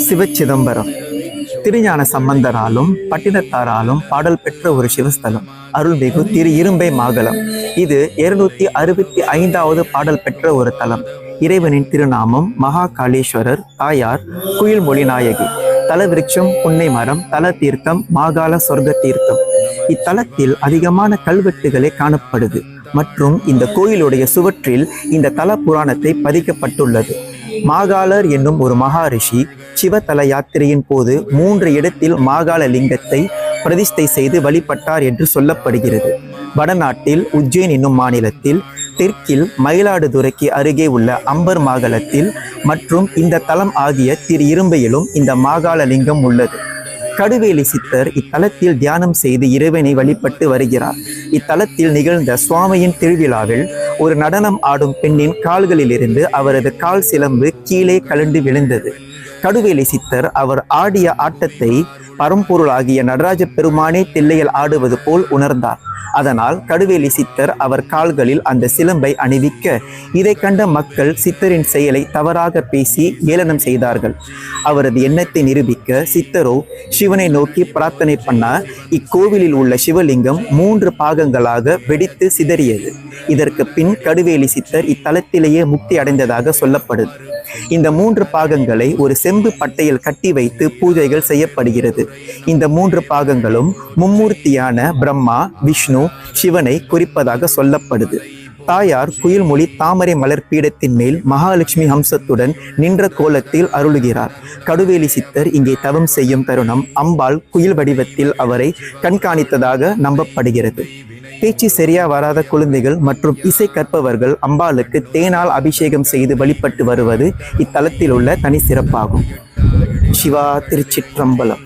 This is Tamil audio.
சிவச்சிதம்பரம் திருஞான சம்பந்தராலும் பட்டினத்தாராலும் பாடல் பெற்ற ஒரு சிவஸ்தலம். அருள்மிகு திரு இரும்பை மாகலம். இது 265வது பாடல் பெற்ற ஒரு தலம். இறைவனின் திருநாமம் மகா காளீஸ்வரர். தாயார் குயில்மொழி நாயகி. தல விருட்சம் புன்னை மரம். தல தீர்த்தம் மாகாள சொர்க்க தீர்த்தம். இத்தலத்தில் அதிகமான கல்வெட்டுகளே காணப்படுது மற்றும் இந்த கோயிலுடைய சுவற்றில் இந்த தல புராணத்தை பதிக்கப்பட்டுள்ளது. மாகாளர் என்னும் ஒரு மகாரிஷி சிவத்தல யாத்திரையின் போது 3 இடத்தில் மாகாள லிங்கத்தை பிரதிஷ்டை செய்து வழிபட்டார் என்று சொல்லப்படுகிறது. வடநாட்டில் உஜ்ஜைன் என்னும் மாநிலத்தில், தெற்கில் மயிலாடுதுறைக்கு அருகே உள்ள அம்பர் மாகாளத்தில் மற்றும் இந்த தலம் ஆகிய திரு இரும்பையிலும் இந்த மாகாள லிங்கம் உள்ளது. கடுவேலி சித்தர் இத்தலத்தில் தியானம் செய்து இறைவனை வழிபட்டு வருகிறார். இத்தலத்தில் நிகழ்ந்த சுவாமியின் திருவிழாவில் ஒரு நடனம் ஆடும் பெண்ணின் கால்களிலிருந்து அவரது கால் சிலம்பு கீழே கலண்டு விழுந்தது. கடுவேலி சித்தர் அவர் ஆடிய ஆட்டத்தை பரம்பொருளாகிய நடராஜ பெருமானே தில்லையில் ஆடுவது போல் உணர்ந்தார். அதனால் கடுவேலி சித்தர் அவர் கால்களில் அந்த சிலம்பை அணிவிக்க, இதை கண்ட மக்கள் சித்தரின் செயலை தவறாக பேசி ஏளனம் செய்தார்கள். அவரது எண்ணத்தை நிரூபிக்க சித்தரோ சிவனை நோக்கி பிரார்த்தனை பண்ணார். இக்கோவிலில் உள்ள சிவலிங்கம் 3 பாகங்களாக வெடித்து சிதறியது. இதற்கு பின் கடுவேலி சித்தர் இத்தலத்திலேயே முக்தி அடைந்ததாக சொல்லப்படுது. இந்த 3 பாகங்களை ஒரு செம்பு பட்டையில் கட்டி வைத்து பூஜைகள் செய்யப்படுகிறது. இந்த 3 பாகங்களும் மும்மூர்த்தியான பிரம்மா, விஷ்ணு, சிவனை குறிப்பதாக சொல்லப்படுது. தாயார் குயில்மொழி தாமரை மலர் பீடத்தின் மேல் மகாலட்சுமி ஹம்சத்துடன் நின்ற கோலத்தில் அருளுகிறார். கடுவேலி சித்தர் இங்கே தவம் செய்யும் தருணம் அம்பாள் குயில் வடிவத்தில் அவரை கண்காணித்ததாக நம்பப்படுகிறது. பேச்சு சரியா வராத குழந்தைகள் மற்றும் இசை கற்பவர்கள் அம்பாளுக்கு தேனால் அபிஷேகம் செய்து வழிபட்டு வருவது இத்தலத்தில் உள்ள தனி சிறப்பாகும். சிவா திருச்சிற்றம்பலம்.